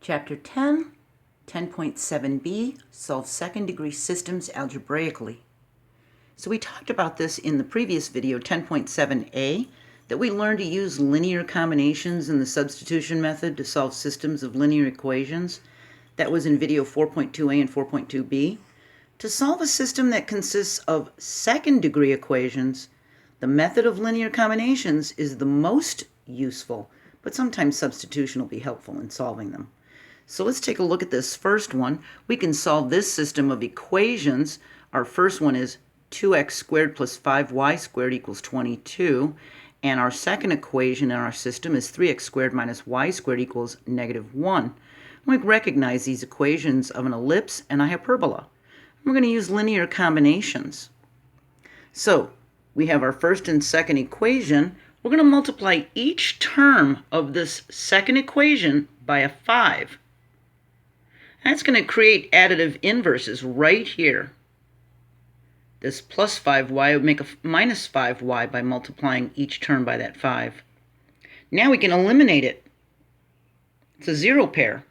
Chapter 10, 10.7b, solve second-degree systems algebraically. So we talked about this in the previous video, 10.7a, that we learned to use linear combinations in the substitution method to solve systems of linear equations. That was in video 4.2a and 4.2b. To solve a system that consists of second-degree equations, the method of linear combinations is the most useful, but sometimes substitution will be helpful in solving them. So let's take a look at this first one. We can solve this system of equations. Our first one is 2x squared plus 5y squared equals 22. And our second equation in our system is 3x squared minus y squared equals -1. We recognize these equations of an ellipse and a hyperbola. We're going to use linear combinations. So we have our first and second equation. We're going to multiply each term of this second equation by a 5. That's going to create additive inverses right here. This plus 5y would make a minus 5y by multiplying each term by that 5. Now we can eliminate it. It's a zero pair.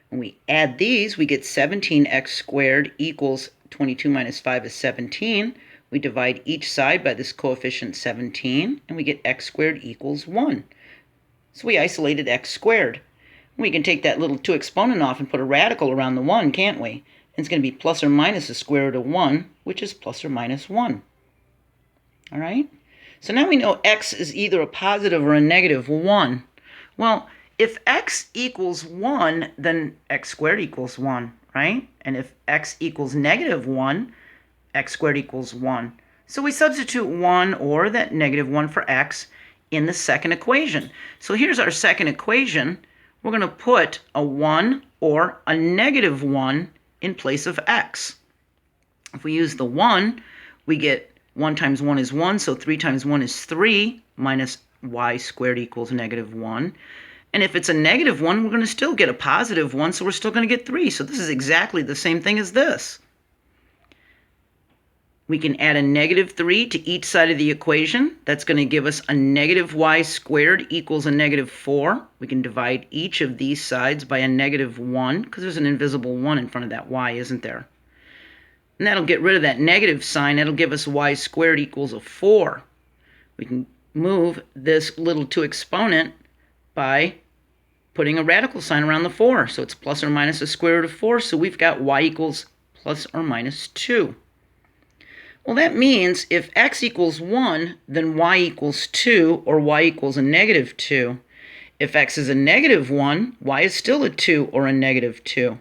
When we add these, we get 17x squared equals 22 minus 5 is 17. We divide each side by this coefficient 17, and we get x squared equals 1. So we isolated x squared. We can take that little 2 exponent off and put a radical around the 1, can't we? And it's going to be plus or minus the square root of 1, which is plus or minus 1. All right? So now we know x is either a positive or a negative 1. Well, if x equals 1, then x squared equals 1, right? And if x equals -1, x squared equals 1. So we substitute 1 or that -1 for x in the second equation. So here's our second equation. We're going to put a 1 or a -1 in place of x. If we use the 1, we get 1 times 1 is 1, so 3 times 1 is 3, minus y squared equals -1. And if it's a -1, we're going to still get a positive 1, so we're still going to get 3. So this is exactly the same thing as this. We can add a -3 to each side of the equation. That's going to give us a -y squared equals a -4. We can divide each of these sides by a -1 because there's an invisible 1 in front of that y, isn't there? And that'll get rid of that negative sign. That'll give us y squared equals a 4. We can move this little 2 exponent by putting a radical sign around the 4. So it's plus or minus the square root of 4. So we've got y equals plus or minus 2. Well, that means if x equals 1, then y equals 2, or y equals a -2. If x is a -1, y is still a 2 or a -2.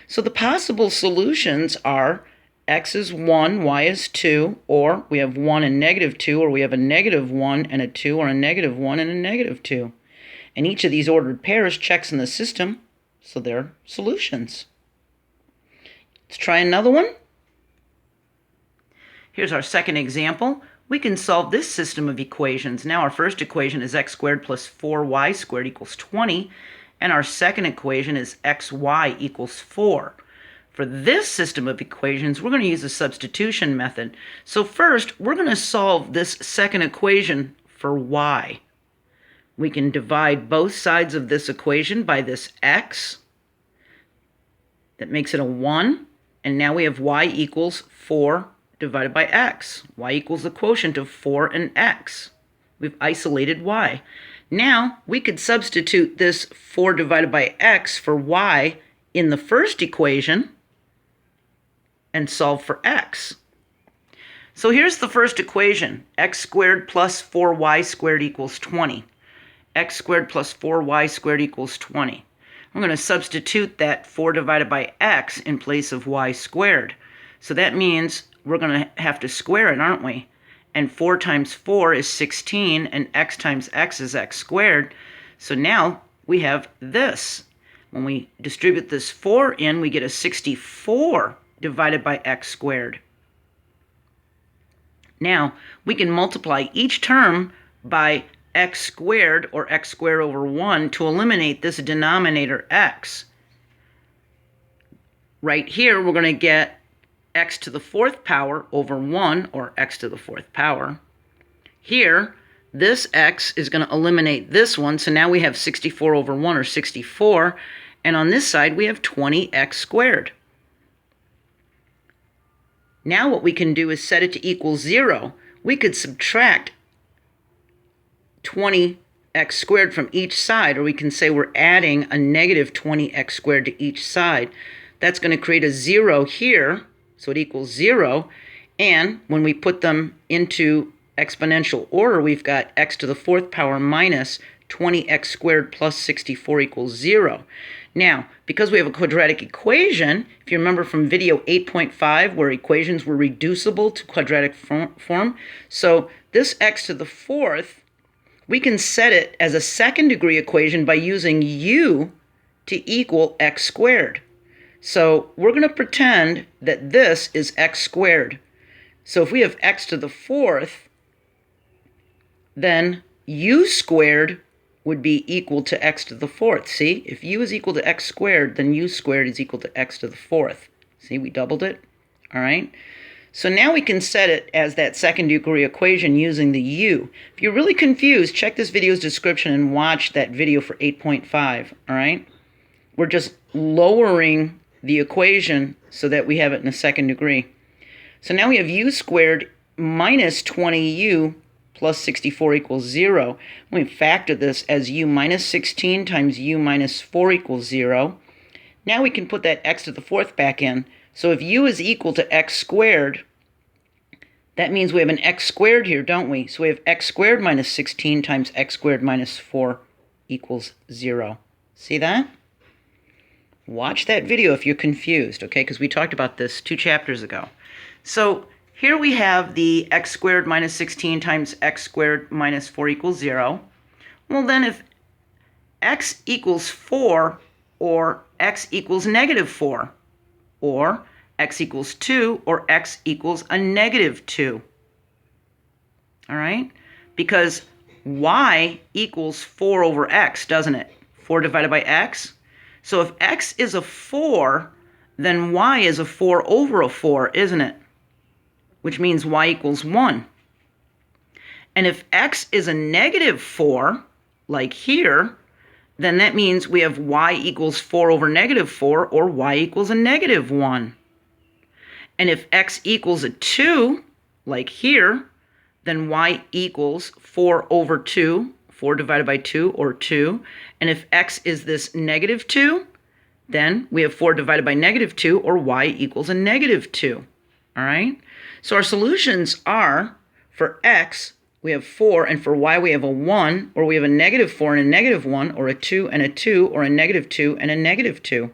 So the possible solutions are x is 1, y is 2, or we have 1 and -2, or we have a -1 and a 2, or a -1 and a -2. And each of these ordered pairs checks in the system, so they're solutions. Let's try another one. Here's our second example. We can solve this system of equations. Now our first equation is x squared plus 4y squared equals 20, and our second equation is xy equals 4. For this system of equations, we're going to use the substitution method. So first, we're going to solve this second equation for y. We can divide both sides of this equation by this x. That makes it a 1, and now we have y equals 4 divided by x. Y equals the quotient of 4 and x. We've isolated y. Now, we could substitute this 4 divided by x for y in the first equation and solve for x. So here's the first equation. X squared plus 4y squared equals 20. X squared plus 4y squared equals 20. I'm going to substitute that 4 divided by x in place of y squared. So that means we're going to have to square it, aren't we? And 4 times 4 is 16, and x times x is x squared. So now we have this. When we distribute this 4 in, we get a 64 divided by x squared. Now, we can multiply each term by x squared, or x squared over 1, to eliminate this denominator x. Right here, we're going to get x to the 4th power over 1, or x to the 4th power. Here, this x is going to eliminate this one, so now we have 64 over 1, or 64, And on this side, we have 20x squared. Now what we can do is set it to equal 0. We could subtract 20x squared from each side, or we can say we're adding a negative 20x squared to each side. That's going to create a 0 here, so it equals 0. And when we put them into exponential order, we've got x to the 4th power minus 20x squared plus 64 equals 0. Now, because we have a quadratic equation, if you remember from video 8.5 where equations were reducible to quadratic form, so this x to the 4th, we can set it as a second degree equation by using u to equal x squared. So we're going to pretend that this is x squared. So if we have x to the 4th, then u squared would be equal to x to the 4th. See, if u is equal to x squared, then u squared is equal to x to the 4th. See, we doubled it. All right. So now we can set it as that second degree equation using the u. If you're really confused, check this video's description and watch that video for 8.5. All right. We're just lowering the equation so that we have it in the second degree. So now we have u squared minus 20u plus 64 equals 0. We factor this as u minus 16 times u minus 4 equals 0. Now we can put that x to the 4th back in. So if u is equal to x squared, that means we have an x squared here, don't we? So we have x squared minus 16 times x squared minus 4 equals 0. See that? Watch that video if you're confused, okay? Because we talked about this 2 chapters ago. So here we have the x squared minus 16 times x squared minus 4 equals 0. Well, then if x equals 4, or x equals negative 4, or x equals 2, or x equals a negative 2. All right? Because y equals 4 over x, doesn't it? 4 divided by x. So if x is a 4, then y is a 4 over a 4, isn't it? Which means y equals 1. And if x is a negative 4, like here, then that means we have y equals 4 over negative 4, or y equals a negative 1. And if x equals a 2, like here, then y equals 4 over 2, 4 divided by 2, or 2. And if x is this negative 2, then we have 4 divided by negative 2, or y equals a negative 2. All right? So our solutions are, for x, we have 4, and for y, we have a 1, or we have a negative 4 and a negative 1, or a 2 and a 2, or a negative 2 and a negative 2.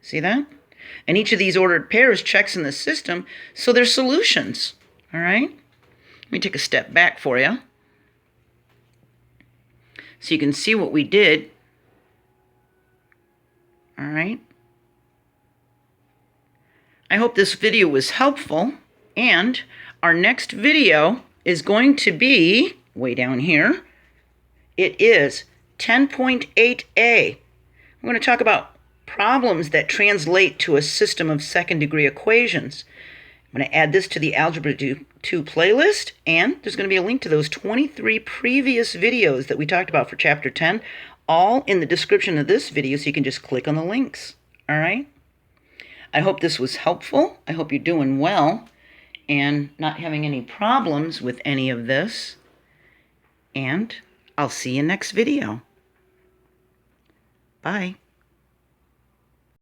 See that? And each of these ordered pairs checks in the system, so they're solutions. All right? Let me take a step back for you, so you can see what we did. All right? I hope this video was helpful, and our next video is going to be way down here. It is 10.8a. We're going to talk about problems that translate to a system of second degree equations. I'm going to add this to the Algebra 2 playlist, and there's going to be a link to those 23 previous videos that we talked about for Chapter 10, all in the description of this video, so you can just click on the links. All right? I hope this was helpful. I hope you're doing well and not having any problems with any of this. And I'll see you next video. Bye.